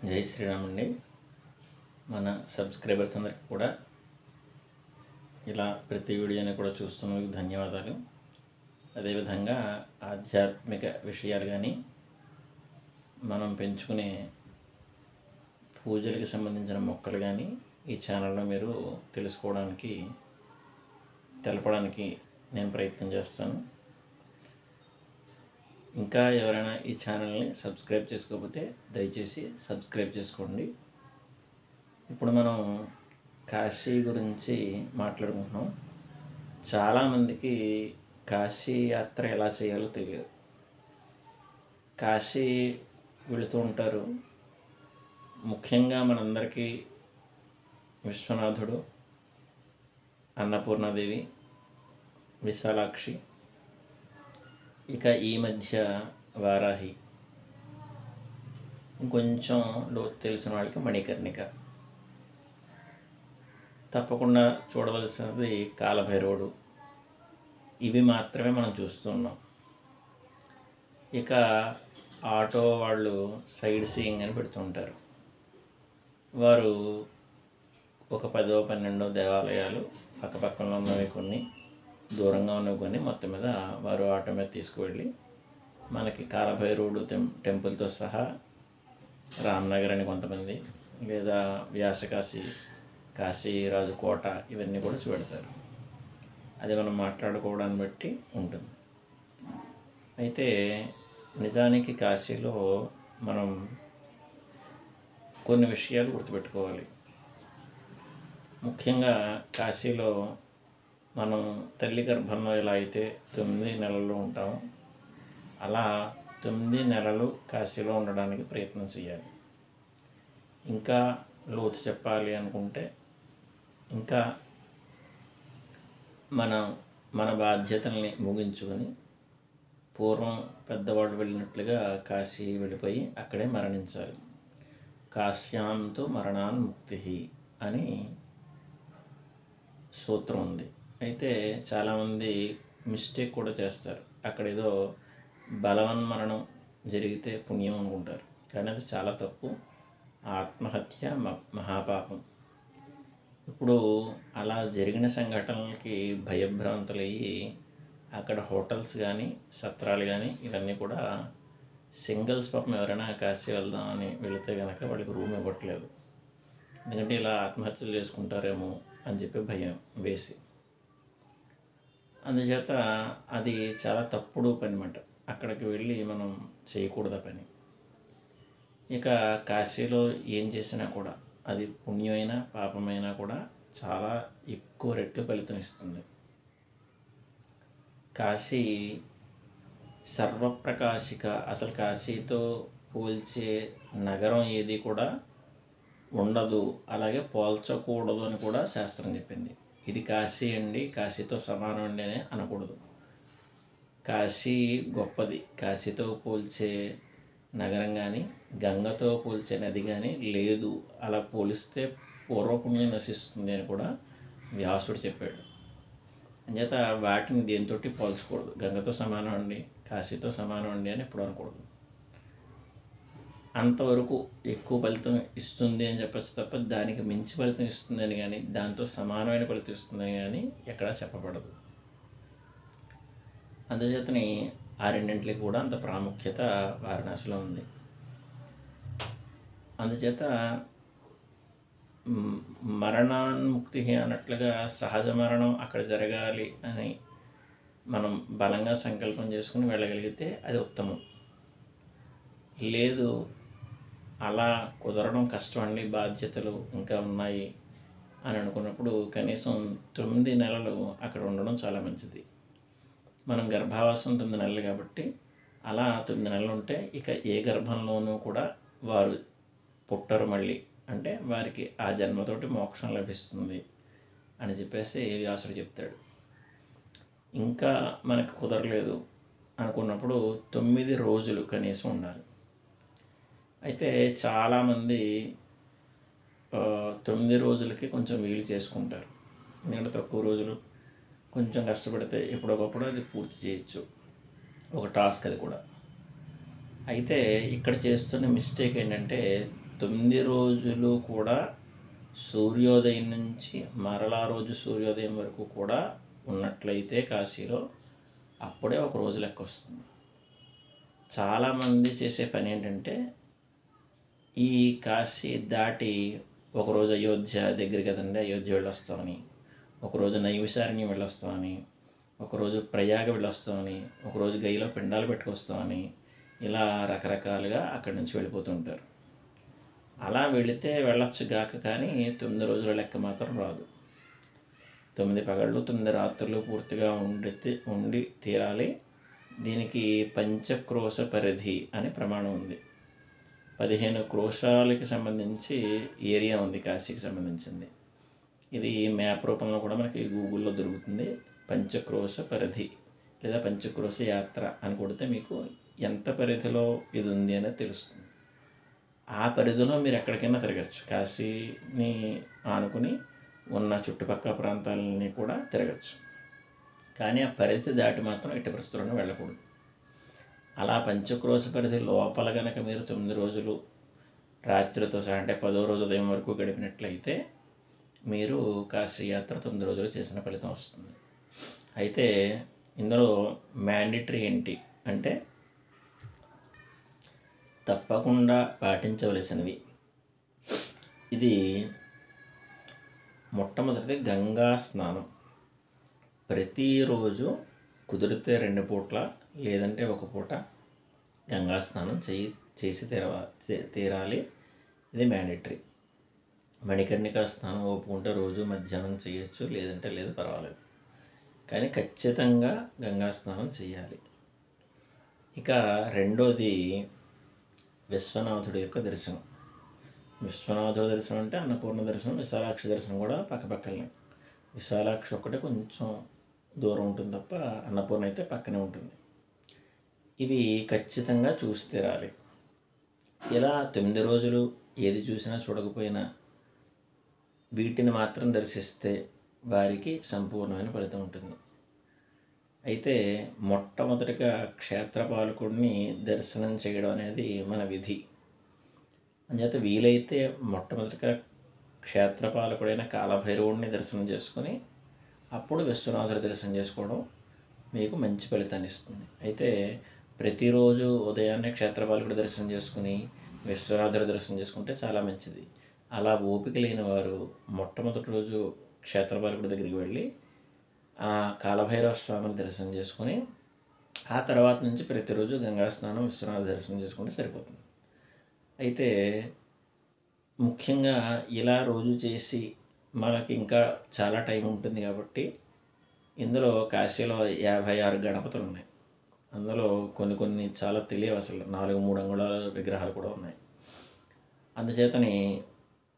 జై శ్రీరామ్ అండి. మన సబ్స్క్రైబర్స్ అందరికీ కూడా ఇలా ప్రతి వీడియోని కూడా చూస్తున్నందుకు ధన్యవాదాలు. అదేవిధంగా ఆధ్యాత్మిక విషయాలు కానీ మనం పెంచుకునే పూజలకు సంబంధించిన మొక్కలు కానీ ఈ ఛానల్లో మీరు తెలుసుకోవడానికి తెలపడానికి నేను ప్రయత్నం చేస్తాను. ఇంకా ఎవరైనా ఈ ఛానల్ని సబ్స్క్రైబ్ చేసుకోకపోతే దయచేసి సబ్స్క్రైబ్ చేసుకోండి. ఇప్పుడు మనం కాశీ గురించి మాట్లాడుకుంటున్నాం. చాలామందికి కాశీ యాత్ర ఎలా చేయాలో తెలియదు. కాశీ వెళుతూ ఉంటారు. ముఖ్యంగా మనందరికీ విశ్వనాథుడు, అన్నపూర్ణాదేవి, విశాలాక్షి, ఇక ఈ మధ్య వారాహి, ఇంకొంచెం లోతు తెలిసిన వాళ్ళకి మణికర్ణిక. తప్పకుండా చూడవలసినది కాలభైరవుడు. ఇవి మాత్రమే మనం చూస్తున్నాం. ఇక ఆటో వాళ్ళు సైడ్ సీయింగ్ అని పెడుతుంటారు. వారు ఒక 10 12 దేవాలయాలు పక్కపక్కన ఉన్నవి కొన్ని, దూరంగా ఉన్నవి కొన్ని, మొత్తం మీద వారు ఆటో మీద తీసుకువెళ్ళి మనకి కాలభైరవుడు టెంపుల్తో సహా రామ్నగర్ అని కొంతమంది, లేదా వ్యాసకాశి, కాశీరాజు కోట, ఇవన్నీ కూడా చూపెడతారు. అది మనం మాట్లాడుకోవడాన్ని బట్టి ఉంటుంది. అయితే నిజానికి కాశీలో మనం కొన్ని విషయాలు గుర్తుపెట్టుకోవాలి. ముఖ్యంగా కాశీలో మనం తల్లి గర్భంలో ఎలా అయితే 9 నెలలు ఉంటామో అలా 9 నెలలు కాశీలో ఉండడానికి ప్రయత్నం చేయాలి. ఇంకా లోతు చెప్పాలి అనుకుంటే ఇంకా మన బాధ్యతల్ని ముగించుకొని పూర్వం పెద్దవాళ్ళు వెళ్ళినట్లుగా కాశీ వెళ్ళిపోయి అక్కడే మరణించాలి. కాశ్యాంతో మరణాన్ ముక్తి అని సూత్రం ఉంది. అయితే చాలామంది మిస్టేక్ కూడా చేస్తారు. అక్కడ ఏదో బలవన్మరణం జరిగితే పుణ్యం అనుకుంటారు, కానీ అది చాలా తప్పు. ఆత్మహత్య మహాపాపం. ఇప్పుడు అలా జరిగిన సంఘటనలకి భయభ్రాంతులయ్యి అక్కడ హోటల్స్ కానీ సత్రాలు కానీ ఇవన్నీ కూడా సింగిల్స్ పాపం ఎవరైనా కాశీ వెళ్దామని వెళితే కనుక వాళ్ళకి రూమ్ ఇవ్వట్లేదు. ఎందుకంటే ఇలా ఆత్మహత్యలు చేసుకుంటారేమో అని చెప్పి భయం వేసి. అందుచేత అది చాలా తప్పుడు పని అన్నమాట. అక్కడికి వెళ్ళి మనం చేయకూడదు పని. ఇక కాశీలో ఏం చేసినా కూడా అది పుణ్యమైనా పాపమైనా కూడా చాలా ఎక్కువ రెట్లు ఫలితం ఇస్తుంది. కాశీ సర్వప్రకాశిక. అసలు కాశీతో పోల్చే నగరం ఏది కూడా ఉండదు, అలాగే పోల్చకూడదు అని కూడా శాస్త్రం చెప్పింది. ఇది కాశీ అండి, కాశీతో సమానం అండి అని అనకూడదు. కాశీ గొప్పది. కాశీతో పోల్చే నగరం కానీ గంగతో పోల్చే నది కానీ లేదు. అలా పోలిస్తే పూర్వపుణ్యం నశిస్తుంది అని కూడా వ్యాసుడు చెప్పాడు. అంచేత వాటిని దేనితో పోల్చకూడదు. గంగతో సమానం అండి, కాశీతో సమానం అండి అని ఎప్పుడు అనకూడదు. అంతవరకు ఎక్కువ ఫలితం ఇస్తుంది అని చెప్పచ్చు తప్ప దానికి మించి ఫలితం ఇస్తుందని కానీ దాంతో సమానమైన ఫలితం ఇస్తుందని కానీ ఎక్కడా చెప్పబడదు. అందుచేతని ఆ రెండింటికి కూడా అంత ప్రాముఖ్యత వారణాసిలో ఉంది. అందుచేత మరణాన్ముక్తి అన్నట్లుగా సహజ మరణం అక్కడ జరగాలి అని మనం బలంగా సంకల్పం చేసుకుని వెళ్ళగలిగితే అది ఉత్తమం. లేదు, అలా కుదరడం కష్టం అండి, బాధ్యతలు ఇంకా ఉన్నాయి అని అనుకున్నప్పుడు కనీసం 9 నెలలు అక్కడ ఉండడం చాలా మంచిది. మనం గర్భావాసం 9 నెలలు కాబట్టి అలా 9 నెలలు ఉంటే ఇక ఏ గర్భంలోనూ కూడా వారు పుట్టరు మళ్ళీ. అంటే వారికి ఆ జన్మతోటి మోక్షం లభిస్తుంది అని చెప్పేసి వ్యాసుడు చెప్తాడు. ఇంకా మనకు కుదరలేదు అనుకున్నప్పుడు 9 రోజులు కనీసం ఉండాలి. అయితే చాలామంది 9 రోజులకి కొంచెం వీలు చేసుకుంటారు. ఎందుకంటే తక్కువ రోజులు కొంచెం కష్టపడితే ఎప్పుడొకప్పుడు అది పూర్తి చేయొచ్చు, ఒక టాస్క్ అది కూడా. అయితే ఇక్కడ చేస్తున్న మిస్టేక్ ఏంటంటే 9 రోజులు కూడా సూర్యోదయం నుంచి మరలా రోజు సూర్యోదయం వరకు కూడా ఉన్నట్లయితే కాశీలో అప్పుడే ఒక రోజు లెక్క వస్తుంది. చాలామంది చేసే పని ఏంటంటే ఈ కాశీ దాటి ఒకరోజు అయోధ్య దగ్గర కదండి, అయోధ్య వెళ్ళొస్తామని, ఒకరోజు నైమిషారణ్యం వెళ్ళొస్తామని, ఒకరోజు ప్రయాగ వెళ్ళొస్తామని, ఒకరోజు గైలో పిండాలు పెట్టుకొస్తామని, ఇలా రకరకాలుగా అక్కడి నుంచి వెళ్ళిపోతుంటారు. అలా వెళితే వెళ్ళొచ్చు గాక కానీ 9 రోజుల లెక్క మాత్రం రాదు. 9 పగళ్ళు 9 రాత్రులు పూర్తిగా ఉండి తీరాలి. దీనికి పంచక్రోశ పరిధి అని ప్రమాణం ఉంది. 15 క్రోశాలకి సంబంధించి ఏరియా ఉంది కాశీకి సంబంధించింది. ఇది మ్యాప్ రూపంలో కూడా మనకి గూగుల్లో దొరుకుతుంది. పంచక్రోశ పరిధి లేదా పంచక్రోశ యాత్ర అని కొడితే మీకు ఎంత పరిధిలో ఇది ఉంది అనేది తెలుస్తుంది. ఆ పరిధిలో మీరు ఎక్కడికైనా తిరగచ్చు. కాశీని ఆనుకుని ఉన్న చుట్టుపక్కల ప్రాంతాలని కూడా తిరగచ్చు. కానీ ఆ పరిధి దాటి మాత్రం ఎట్టి పరిస్థితుల్లోనూ వెళ్ళకూడదు. అలా పంచక్రోశ పరిధి లోపల కనుక మీరు 9 రోజులు రాత్రితో సహా అంటే 10వ రోజు ఉదయం వరకు గడిపినట్లయితే మీరు కాశీ యాత్ర 9 రోజులు చేసిన ఫలితం వస్తుంది. అయితే ఇందులో మ్యాండేటరీ ఏంటి అంటే తప్పకుండా పాటించవలసినవి. ఇది మొట్టమొదటిది గంగా స్నానం. ప్రతిరోజు కుదిరితే 2 పూట్ల లేదంటే 1 పూట గంగా స్నానం చేసి తీరాలి. ఇది మ్యాండేటరీ. మణికర్ణికా స్నానం ఒప్పుకుంటే రోజు మధ్యాహ్నం చేయొచ్చు, లేదంటే లేదు, పర్వాలేదు. కానీ ఖచ్చితంగా గంగా స్నానం చేయాలి. ఇక రెండోది విశ్వనాథుడి యొక్క దర్శనం. విశ్వనాథుడి దర్శనం అంటే అన్నపూర్ణ దర్శనం, విశాలాక్షి దర్శనం కూడా పక్కపక్కనే. విశాలాక్షి ఒక్కటే కొంచెం దూరం ఉంటుంది తప్ప అన్నపూర్ణ అయితే పక్కనే ఉంటుంది. ఇవి ఖచ్చితంగా చూసి తీరాలి. ఇలా 9 రోజులు ఏది చూసినా చూడకపోయినా వీటిని మాత్రం దర్శిస్తే వారికి సంపూర్ణమైన ఫలితం ఉంటుంది. అయితే మొట్టమొదటిగా క్షేత్రపాలకుడిని దర్శనం చేయడం అనేది మన విధి. అంచేత వీలైతే మొట్టమొదటిగా క్షేత్రపాలకుడైన కాలభైరవుడిని దర్శనం చేసుకొని అప్పుడు విశ్వనాథుడి దర్శనం చేసుకోవడం మీకు మంచి ఫలితాన్ని ఇస్తుంది. అయితే ప్రతిరోజు ఉదయాన్నే క్షేత్రపాలకుడి దర్శనం చేసుకుని విశ్వనాథుడి దర్శనం చేసుకుంటే చాలా మంచిది. అలా ఓపిక లేని వారు మొట్టమొదటి రోజు క్షేత్రపాలకుడి దగ్గరికి వెళ్ళి ఆ కాలభైరవ స్వామిని దర్శనం చేసుకొని ఆ తర్వాత నుంచి ప్రతిరోజు గంగా స్నానం, విశ్వనాథ దర్శనం చేసుకుంటే సరిపోతుంది. అయితే ముఖ్యంగా ఇలా రోజు చేసి మనకి ఇంకా చాలా టైం ఉంటుంది కాబట్టి ఇందులో కాశీలో 56 గణపతులు ఉన్నాయి. అందులో కొన్ని చాలా తెలియవు, అసలు 4-3 అంగుళాల విగ్రహాలు కూడా ఉన్నాయి. అందుచేతని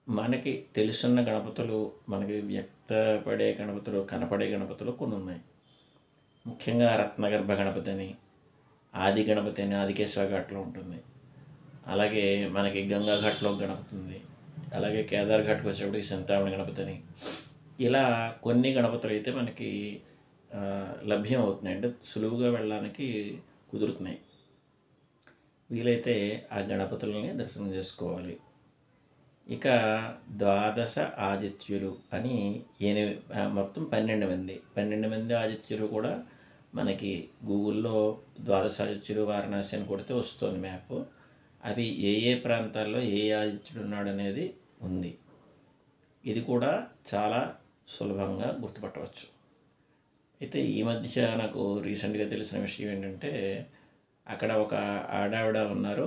మనకి తెలుసున్న గణపతులు, మనకి వ్యక్తపడే గణపతులు, కనపడే గణపతులు కొన్ని ఉన్నాయి. ముఖ్యంగా రత్నగర్భ గణపతి అని, ఆది గణపతి అని ఆదికేశ్వర ఘాట్లో ఉంటుంది. అలాగే మనకి గంగా ఘాట్లో గణపతి ఉంది. అలాగే కేదార్ ఘాట్కి వచ్చేప్పటికి చింతామణి గణపతి అని, ఇలా కొన్ని గణపతులు అయితే మనకి లభ్యం అవుతున్నాయి, అంటే సులువుగా వెళ్ళడానికి కుదురుతున్నాయి. వీలైతే ఆ గణపతులని దర్శనం చేసుకోవాలి. ఇక ద్వాదశ ఆదిత్యులు అని మొత్తం 12 మంది ఆదిత్యులు కూడా మనకి గూగుల్లో ద్వాదశ ఆదిత్యులు వారణాసి అని కొడితే వస్తుంది మ్యాప్. అవి ఏ ప్రాంతాల్లో ఏ ఆదిత్యుడు ఉన్నాడు అనేది ఉంది. ఇది కూడా చాలా సులభంగా గుర్తుపట్టవచ్చు. అయితే ఈ మధ్య నాకు రీసెంట్గా తెలిసిన విషయం ఏంటంటే అక్కడ ఒక ఆడావిడ ఉన్నారు.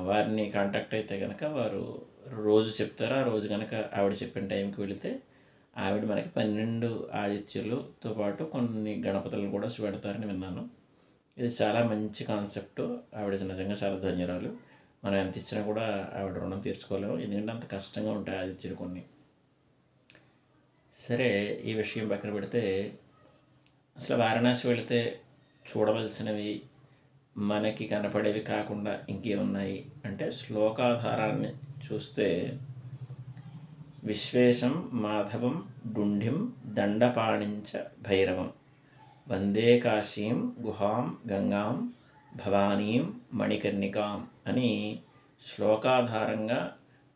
వారిని కాంటాక్ట్ అయితే కనుక వారు రోజు చెప్తారు. ఆ రోజు కనుక ఆవిడ చెప్పిన టైంకి వెళితే ఆవిడ మనకి 12 ఆదిత్యులతో పాటు కొన్ని గణపతులను కూడా చూపెడతారని విన్నాను. ఇది చాలా మంచి కాన్సెప్ట్. ఆవిడ నిజంగా చాలా ధన్యురాలు. మనం ఎంత ఇచ్చినా కూడా ఆవిడ రుణం తీర్చుకోలేము, ఎందుకంటే అంత కష్టంగా ఉంటాయి ఆదిత్యులు కొన్ని. సరే, ఈ విషయం పక్కన పెడితే అసలు వారణాసి వెళితే చూడవలసినవి మనకి కనపడేవి కాకుండా ఇంకేమున్నాయి అంటే శ్లోకాధారాన్ని చూస్తే విశ్వేశం మాధవం డుంఢిం దండపాణించ భైరవం వందే కాశీం గుహాం గంగాం భవానీం మణికర్ణికాం అని శ్లోకాధారంగా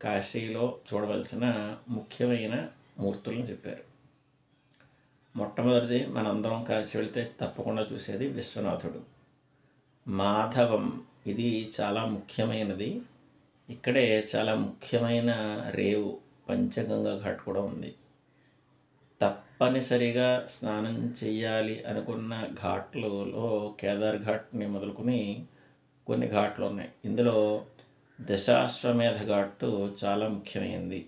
కాశీలో చూడవలసిన ముఖ్యమైన మూర్తులను చెప్పారు. మొట్టమొదటిది మనందరం కాశీ వెళితే తప్పకుండా చూసేది విశ్వనాథుడు. మాధవం, ఇది చాలా ముఖ్యమైనది. ఇక్కడే చాలా ముఖ్యమైన రేవు పంచగంగా ఘాట్ కూడా ఉంది. తప్పనిసరిగా స్నానం చెయ్యాలి అనుకున్న ఘాట్లలో కేదార్ ఘాట్ని మొదలుకొని కొన్ని ఘాట్లు ఉన్నాయి. ఇందులో దశాశ్వమేధ ఘాటు చాలా ముఖ్యమైనది.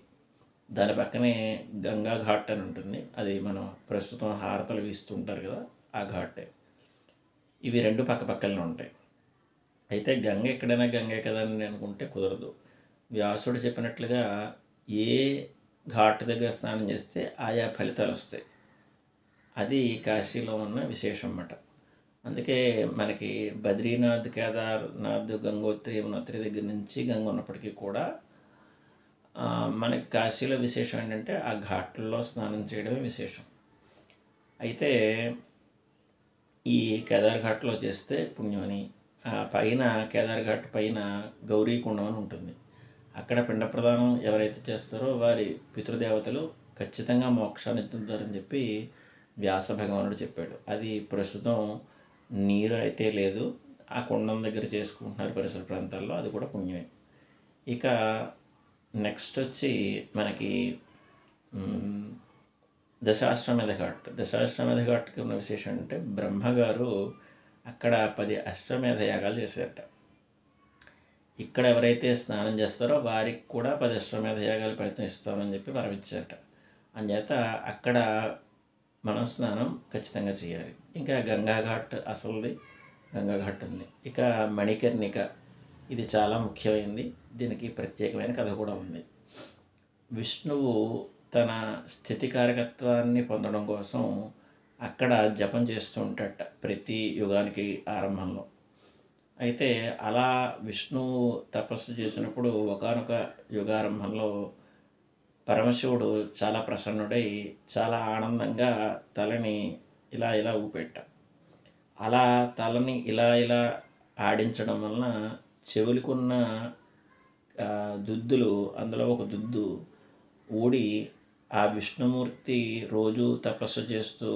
దాని పక్కనే గంగా ఘాట్ అని ఉంటుంది. అది మనం ప్రస్తుతం హారతలు వీస్తుంటారు కదా, ఆ ఘాటే. ఇవి రెండు పక్క పక్కనే ఉంటాయి. అయితే గంగ ఎక్కడైనా గంగే కదా అని అనుకుంటే కుదరదు. వ్యాసుడు చెప్పినట్లుగా ఏ ఘాట్ దగ్గర స్నానం చేస్తే ఆయా ఫలితాలు వస్తాయి. అది కాశీలో ఉన్న విశేషం అన్నమాట. అందుకే మనకి బద్రీనాథ్, కేదార్నాథ్, గంగోత్రి, యమునోత్రి దగ్గర నుంచి గంగ ఉన్నప్పటికీ కూడా మనకి కాశీలో విశేషం ఏంటంటే ఆ ఘాట్లలో స్నానం చేయడమే విశేషం. అయితే ఈ కేదార్ ఘాట్లో చేస్తే పుణ్యమని, పైన కేదార్ ఘాట్ పైన గౌరీకుండం అని ఉంటుంది. అక్కడ పిండ ప్రదానం ఎవరైతే చేస్తారో వారి పితృదేవతలు ఖచ్చితంగా మోక్షాన్ని ఎత్తుతారని చెప్పి వ్యాస భగవానుడు చెప్పాడు. అది ప్రస్తుతం నీరు అయితే లేదు, ఆ కుండం దగ్గర చేసుకుంటున్నారు పరిసర ప్రాంతాల్లో, అది కూడా పుణ్యమే. ఇక నెక్స్ట్ వచ్చి మనకి దశాశ్వమేధ ఘాట్. దశాశ్వమేధ ఘాట్కి ఉన్న విశేషం అంటే బ్రహ్మగారు అక్కడ 10 అశ్వమేధ యాగాలు చేశారట. ఇక్కడ ఎవరైతే స్నానం చేస్తారో వారికి కూడా 10 అశ్వమేధ యాగాలు ఫలితం ఇస్తామని చెప్పి వరమిచ్చారట. అందుచేత అక్కడ మనం స్నానం ఖచ్చితంగా చేయాలి. ఇంకా గంగాఘాట్, అసలుది గంగాఘాట్ ఉంది. ఇక మణికర్ణిక, ఇది చాలా ముఖ్యమైనది. దీనికి ప్రత్యేకమైన కథ కూడా ఉంది. విష్ణువు తన స్థితికారకత్వాన్ని పొందడం కోసం అక్కడ జపం చేస్తూ ఉంటాడట ప్రతి యుగానికి ఆరంభంలో. అయితే అలా విష్ణువు తపస్సు చేసినప్పుడు ఒకానొక యుగారంభంలో పరమశివుడు చాలా ప్రసన్నుడై చాలా ఆనందంగా తలని ఇలా ఇలా ఊపెట్ట. అలా తలని ఇలా ఇలా ఆడించడం వలన చెవులకున్న దుద్దులు, అందులో ఒక దుద్దు ఊడి ఆ విష్ణుమూర్తి రోజు తపస్సు చేస్తూ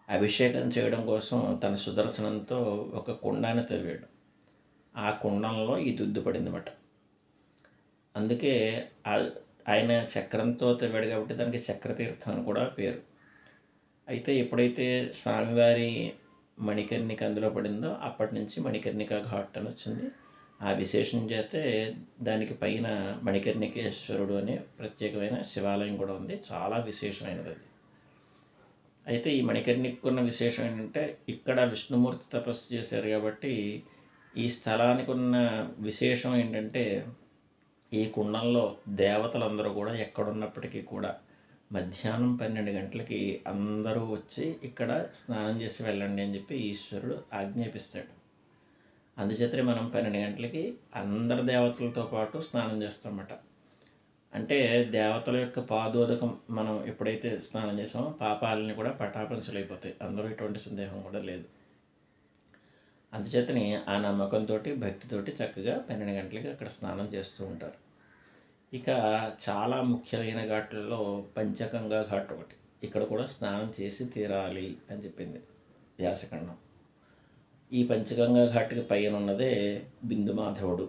అభిషేకం చేయడం కోసం తన సుదర్శనంతో ఒక కుండాన్ని తవ్వాడు. ఆ కుండంలో ఈ దుద్దు పడిందన్నమాట. అందుకే ఆయన చక్రంతో తవ్వాడు కాబట్టి దానికి చక్రతీర్థం అని కూడా పేరు. అయితే ఎప్పుడైతే స్వామివారి మణికర్ణిక అందులో పడిందో అప్పటి నుంచి మణికర్ణిక ఘాట్ అని వచ్చింది. ఆ విశేషం చేతే దానికి పైన మణికర్ణికేశ్వరుడు అనే ప్రత్యేకమైన శివాలయం కూడా ఉంది. చాలా విశేషమైనది అది. అయితే ఈ మణికర్ణికున్న విశేషం ఏంటంటే ఇక్కడ విష్ణుమూర్తి తపస్సు చేశారు కాబట్టి ఈ స్థలానికి ఉన్న విశేషం ఏంటంటే ఈ కుండంలో దేవతలందరూ కూడా ఎక్కడున్నప్పటికీ కూడా మధ్యాహ్నం 12 గంటలకి అందరూ వచ్చి ఇక్కడ స్నానం చేసి వెళ్ళండి అని చెప్పి ఈశ్వరుడు ఆజ్ఞాపిస్తాడు. అందుచేతనే మనం 12 గంటలకి అందరి దేవతలతో పాటు స్నానం చేస్తామన్నమాట. అంటే దేవతల యొక్క పాదోదకం మనం ఎప్పుడైతే స్నానం చేసామో పాపాలని కూడా పటాపంచలైపోతాయి. అందులో ఎటువంటి సందేహం కూడా లేదు. అందుచేతని ఆ నమ్మకంతో భక్తితోటి చక్కగా 12 గంటలకి అక్కడ స్నానం చేస్తూ ఉంటారు. ఇక చాలా ముఖ్యమైన ఘాట్లలో పంచగంగా ఘాట్ ఒకటి. ఇక్కడ కూడా స్నానం చేసి తీరాలి అని చెప్పింది వ్యాసఖండం. ఈ పంచగంగా ఘాట్కి పైన ఉన్నదే బిందుమాధవుడు.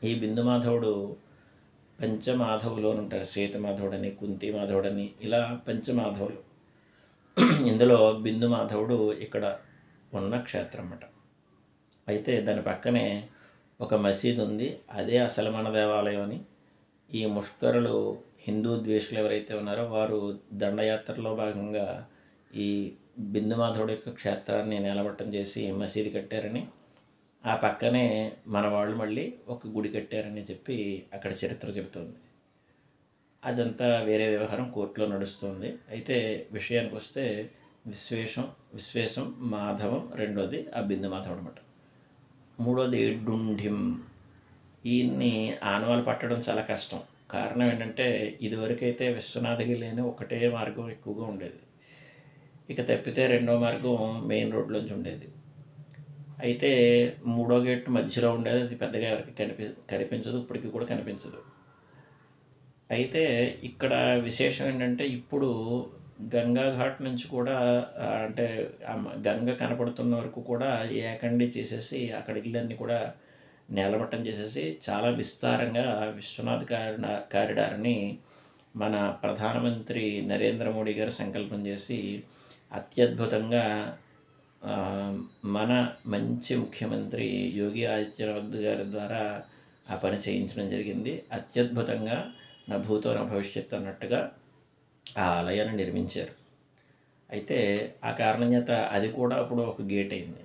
ఈ బిందుమాధవుడు పంచమాధవులు అని ఉంటారు. శ్వేతమాధవుడని, కుంతిమాధవుడని, ఇలా పంచమాధవులు. ఇందులో బిందుమాధవుడు ఇక్కడ ఉన్న క్షేత్రం అన్నమాట. అయితే దాని పక్కనే ఒక మసీదు ఉంది, అదే అసలు మన దేవాలయం అని. ఈ ముష్కరులు, హిందూ ద్వేషులు ఎవరైతే ఉన్నారో వారు దండయాత్రలో భాగంగా ఈ బిందుమాధవుడి యొక్క క్షేత్రాన్ని నేలమట్టం చేసి మసీదు కట్టారని, ఆ పక్కనే మన వాళ్ళు మళ్ళీ ఒక గుడి కట్టారని చెప్పి అక్కడ చరిత్ర చెబుతుంది. అదంతా వేరే వ్యవహారం, కోర్టులో నడుస్తుంది. అయితే విషయానికి వస్తే విశ్వేశం మాధవం రెండోది ఆ బిందుమాధవుడు అన్నమాట. మూడోది డుంఢిం. ఈయన్ని ఆనవాలు పట్టడం చాలా కష్టం. కారణం ఏంటంటే ఇదివరకైతే విశ్వనాథగిరి అని ఒకటే మార్గం ఎక్కువగా ఉండేది. ఇక తప్పితే రెండో మార్గం మెయిన్ రోడ్లోంచి ఉండేది. అయితే మూడో గేట్ మధ్యలో ఉండేది, అది పెద్దగా ఎవరికి కనిపించదు, ఇప్పటికి కూడా కనిపించదు. అయితే ఇక్కడ విశేషం ఏంటంటే, ఇప్పుడు గంగా ఘాట్ నుంచి కూడా అంటే గంగ కనపడుతున్న వరకు కూడా ఏకండి చేసేసి అక్కడ ఇళ్ళన్నీ కూడా నేలమట్టం చేసేసి చాలా విస్తారంగా విశ్వనాథ్ కారిడార్ని మన ప్రధానమంత్రి నరేంద్ర మోడీ గారు సంకల్పం చేసి అత్యద్భుతంగా మన మంచి ముఖ్యమంత్రి యోగి ఆదిత్యనాథ్ గారి ద్వారా ఆ పని చేయించడం జరిగింది. అత్యద్భుతంగా నా భూతో నా భవిష్యత్తు అన్నట్టుగా ఆ ఆలయాన్ని నిర్మించారు. అయితే ఆ కారణం చేత అది కూడా అప్పుడు ఒక గేట్ అయింది.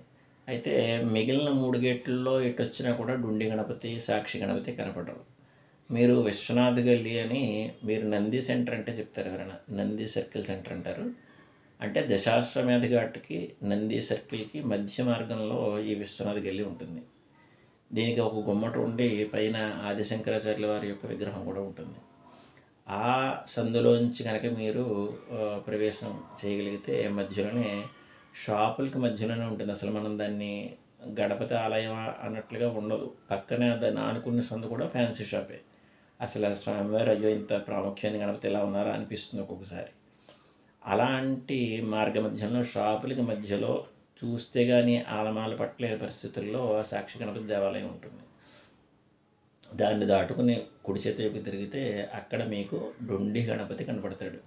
అయితే మిగిలిన 3 గేట్లలో ఎటు వచ్చినా కూడా డుండి గణపతి, సాక్షి గణపతి కనపడరు. మీరు విశ్వనాథ్ గల్లీ అని మీరు నంది సెంటర్ అంటే చెప్తారు ఎవరైనా, నంది సర్కిల్ సెంటర్ అంటారు. అంటే దశాశ్వమేధ ఘాట్కి నంది సర్కిల్కి మధ్య మార్గంలో ఈ విశ్వనాథ్ గల్లీ ఉంటుంది. దీనికి ఒక గుమ్మట ఉండి పైన ఆదిశంకరాచార్యుల వారి యొక్క విగ్రహం కూడా ఉంటుంది. ఆ సందులోంచి కనుక మీరు ప్రవేశం చేయగలిగితే మధ్యలోనే షాపులకి మధ్యలోనే ఉంటుంది. అసలు మనం దాన్ని గణపతి ఆలయం అన్నట్లుగా ఉండదు. పక్కనే దాన్ని ఆనుకున్న సందు కూడా ఫ్యాన్సీ షాపే. అసలు స్వామివారు అయ్యో ఇంత ప్రాముఖ్యమైన గణపతి ఎలా ఉన్నారా అనిపిస్తుంది ఒక్కొక్కసారి. అలాంటి మార్గ మధ్యంలో షాపులకి మధ్యలో చూస్తే కానీ ఆలమాల పట్టలేని పరిస్థితుల్లో ఆ సాక్షి గణపతి దేవాలయం ఉంటుంది. దాన్ని దాటుకుని కుడి చేతి వైపు తిరిగితే అక్కడ మీకు డుండి గణపతి కనపడతాడు.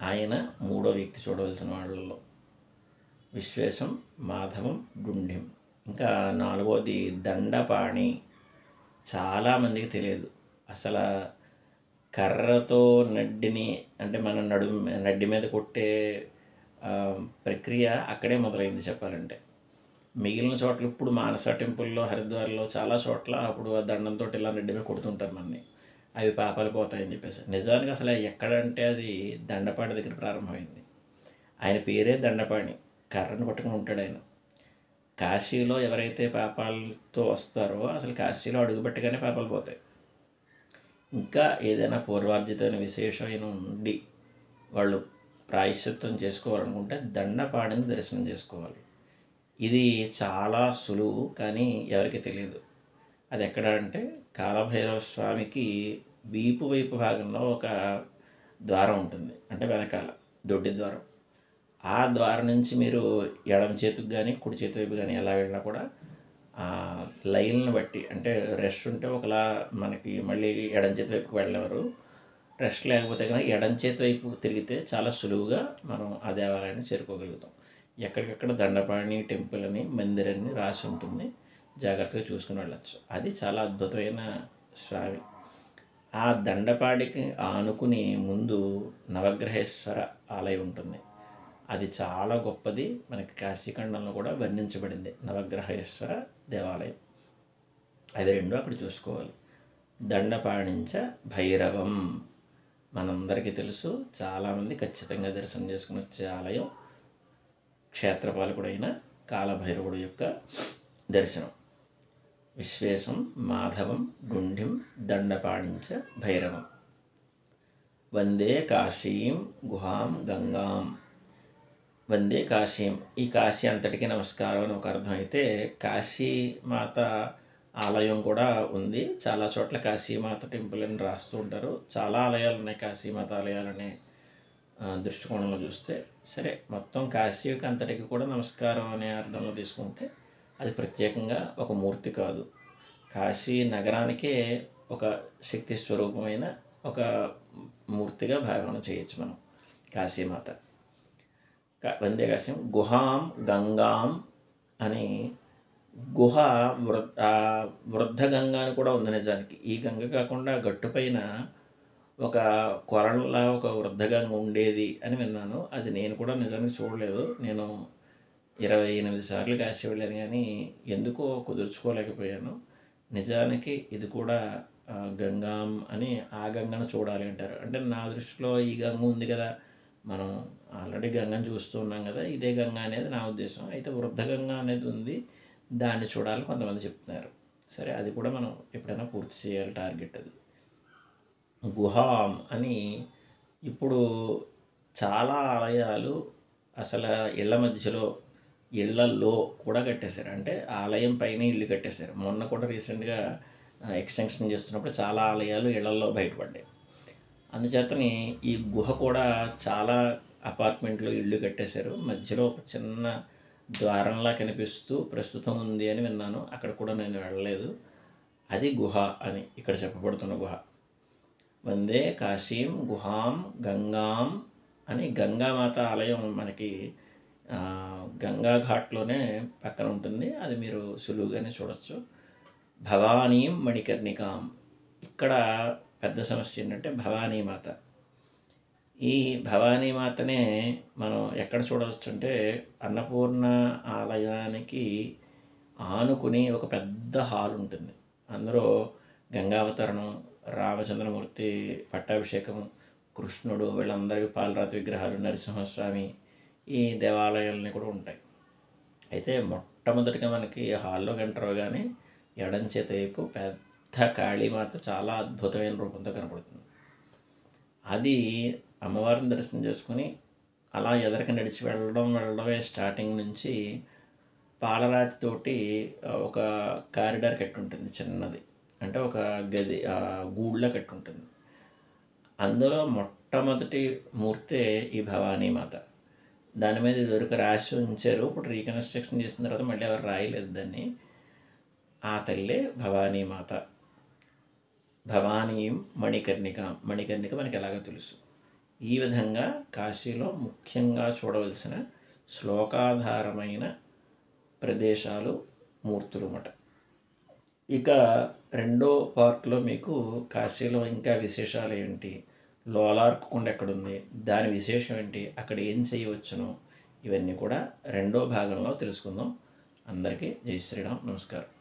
ఆయన 3వ వ్యక్తి చూడవలసిన వాళ్ళలో. విశ్వేశం, మాధవం, డుండిం. ఇంకా 4వది దండపాణి. చాలామందికి తెలియదు. అసలు కర్రతో నడ్డిని అంటే మన నడ్డి మీద కొట్టే ప్రక్రియ అక్కడే మొదలైంది చెప్పాలంటే. మిగిలిన చోట్ల ఇప్పుడు మానస టెంపుల్లో, హరిద్వార్లో చాలా చోట్ల అప్పుడు ఆ దండంతో ఇలా నడ్డి మీద కొడుతుంటారు మనని, అవి పాపాలు పోతాయని చెప్పేసి. నిజానికి అసలు ఎక్కడంటే అది దండపాణి దగ్గర ప్రారంభమైంది. ఆయన పేరే దండపాణి, కర్రను పట్టుకుని ఉంటాడు ఆయన. కాశీలో ఎవరైతే పాపాలతో వస్తారో అసలు కాశీలో అడుగుపెట్టగానే పాపాలు పోతాయి. ఇంకా ఏదైనా పూర్వార్జితమైన విశేషమైన ఉండి వాళ్ళు ప్రాయశ్చిత్తం చేసుకోవాలనుకుంటే దండపాణిని దర్శనం చేసుకోవాలి. ఇది చాలా సులువు, కానీ ఎవరికి తెలియదు. అది ఎక్కడ అంటే కాలభైరవ స్వామికి వీపు వైపు భాగంలో ఒక ద్వారం ఉంటుంది, అంటే వెనకాల దొడ్డి ద్వారం. ఆ ద్వారం నుంచి మీరు ఎడమ చేతికి కానీ కుడి చేతి వైపు కానీ ఎలా వెళ్ళినా కూడా లైన్లను బట్టి, అంటే రెస్ట్ ఉంటే ఒకలా మనకి మళ్ళీ ఎడమ చేతి వైపుకి వెళ్ళేవారు, రెస్ట్ లేకపోతే కనుక ఎడమ చేతి వైపు తిరిగితే చాలా సులువుగా మనం ఆ దేవాలయాన్ని చేరుకోగలుగుతాం. ఎక్కడికక్కడ దండపాణి టెంపుల్ అని, మందిరాన్ని రాసి ఉంటుంది. జాగ్రత్తగా చూసుకుని వెళ్ళచ్చు. అది చాలా అద్భుతమైన స్వామి. ఆ దండపాడికి ఆనుకుని ముందు నవగ్రహేశ్వర ఆలయం ఉంటుంది. అది చాలా గొప్పది. మనకి కాశీఖండంలో కూడా వర్ణించబడింది నవగ్రహేశ్వర దేవాలయం. అవి రెండు అక్కడ చూసుకోవాలి. దండపాణించ భైరవం మనందరికీ తెలుసు. చాలామంది ఖచ్చితంగా దర్శనం చేసుకుని వచ్చే ఆలయం క్షేత్రపాలకుడైన కాలభైరవుడు యొక్క దర్శనం. విశ్వేశం, మాధవం, గుండిం, దండపాణించ భైరవం. వందే కాశీం గుహాం గంగాం. వందే కాశీం, ఈ కాశీ అంతటికీ నమస్కారం అని ఒక అర్థం అయితే, కాశీమాత ఆలయం కూడా ఉంది. చాలా చోట్ల కాశీమాత టెంపుల్ అని రాస్తూ ఉంటారు. చాలా ఆలయాలు ఉన్నాయి కాశీమాత ఆలయాలనే దృష్టికోణంలో చూస్తే. సరే, మొత్తం కాశీకి అంతటికి కూడా నమస్కారం అనే అర్థంలో తీసుకుంటే అది ప్రత్యేకంగా ఒక మూర్తి కాదు, కాశీ నగరానికే ఒక శక్తి స్వరూపమైన ఒక మూర్తిగా భావన చేయొచ్చు మనం కాశీమాత. వందే కాశీం. గుహాం గంగాం అని, గుహ వృద్ధ గంగా అని కూడా ఉంది నిజానికి. ఈ గంగ కాకుండా గట్టుపైన ఒక కొరల్లా ఒక వృద్ధ గంగ ఉండేది అని విన్నాను. అది నేను కూడా నిజానికి చూడలేదు. నేను 28 సార్లు కాశీ వెళ్ళాను, కానీ ఎందుకో కుదుర్చుకోలేకపోయాను. నిజానికి ఇది కూడా గంగాం అని, ఆ గంగను చూడాలి అంటారు. అంటే నా దృష్టిలో ఈ గంగ ఉంది కదా, మనం ఆల్రెడీ గంగను చూస్తూ ఉన్నాం కదా, ఇదే గంగ అనేది నా ఉద్దేశం. అయితే వృద్ధ గంగ అనేది ఉంది, దాన్ని చూడాలని కొంతమంది చెప్తున్నారు. సరే, అది కూడా మనం ఎప్పుడైనా పూర్తి చేయాలి, టార్గెట్ అది. గుహాం అని ఇప్పుడు చాలా ఆలయాలు అసలు ఇళ్ల మధ్యలో ఇళ్లల్లో కూడా కట్టేశారు. అంటే ఆలయం పైన ఇల్లు కట్టేశారు. మొన్న కూడా రీసెంట్గా ఎక్స్టెన్షన్ చేస్తున్నప్పుడు చాలా ఆలయాలు ఇళ్లల్లో బయటపడ్డాయి. అందుచేతని ఈ గుహ కూడా చాలా అపార్ట్మెంట్లు ఇళ్ళు కట్టేశారు. మధ్యలో ఒక చిన్న ద్వారంలా కనిపిస్తూ ప్రస్తుతం ఉంది అని విన్నాను. అక్కడ కూడా నేను వెళ్ళలేదు. అది గుహ అని ఇక్కడ చెప్పబడుతున్న గుహ. వందే కాశీం గుహాం గంగాం అని గంగామాత ఆలయం మనకి గంగా ఘాట్లోనే పక్కన ఉంటుంది. అది మీరు సులువుగానే చూడొచ్చు. భవానీం మణికర్ణికాం. ఇక్కడ పెద్ద సమస్య ఏంటంటే భవానీమాత. ఈ భవానీమాతనే మనం ఎక్కడ చూడవచ్చు అంటే అన్నపూర్ణ ఆలయానికి ఆనుకుని ఒక పెద్ద హాల్ ఉంటుంది. అందులో గంగావతరణం, రామచంద్రమూర్తి పట్టాభిషేకం, కృష్ణుడు వీళ్ళందరికీ పాలరాతి విగ్రహాలు, నరసింహస్వామి ఈ దేవాలయాలని కూడా ఉంటాయి. అయితే మొట్టమొదటిగా మనకి హాల్లోకి ఎంటర్ అవ్వగానే ఎడం చేతి వైపు పెద్ద కాళీమాత చాలా అద్భుతమైన రూపంతో కనపడుతుంది. అది అమ్మవారిని దర్శనం చేసుకుని అలా ఎదరికి నడిచి వెళ్ళడమే స్టార్టింగ్ నుంచి పాలరాతితోటి ఒక కారిడార్ కట్టి ఉంటుంది చిన్నది. అంటే ఒక గది గూళ్ళ కట్టి ఉంటుంది. అందులో మొట్టమొదటి మూర్తే ఈ భవానీమాత. దాని మీద ఇదివరకు రాసి ఉంచారు. ఇప్పుడు రీకన్స్ట్రక్షన్ చేసిన తర్వాత మళ్ళీ ఎవరు రాయలేదు దాన్ని. ఆ తల్లే భవానీమాత. భవానీం మణికర్ణిక. మణికర్ణిక మనకి ఎలాగో తెలుసు. ఈ విధంగా కాశీలో ముఖ్యంగా చూడవలసిన శ్లోకాధారమైన ప్రదేశాలు, మూర్తులు అన్నమాట. ఇక రెండో పార్ట్లో మీకు కాశీలో ఇంకా విశేషాలు ఏంటి, లోలార్క్ కొండ ఎక్కడుంది, దాని విశేషం ఏంటి, అక్కడ ఏం చేయవచ్చును, ఇవన్నీ కూడా రెండో భాగంలో తెలుసుకుందాం. అందరికీ జై శ్రీరామ్. నమస్కారం.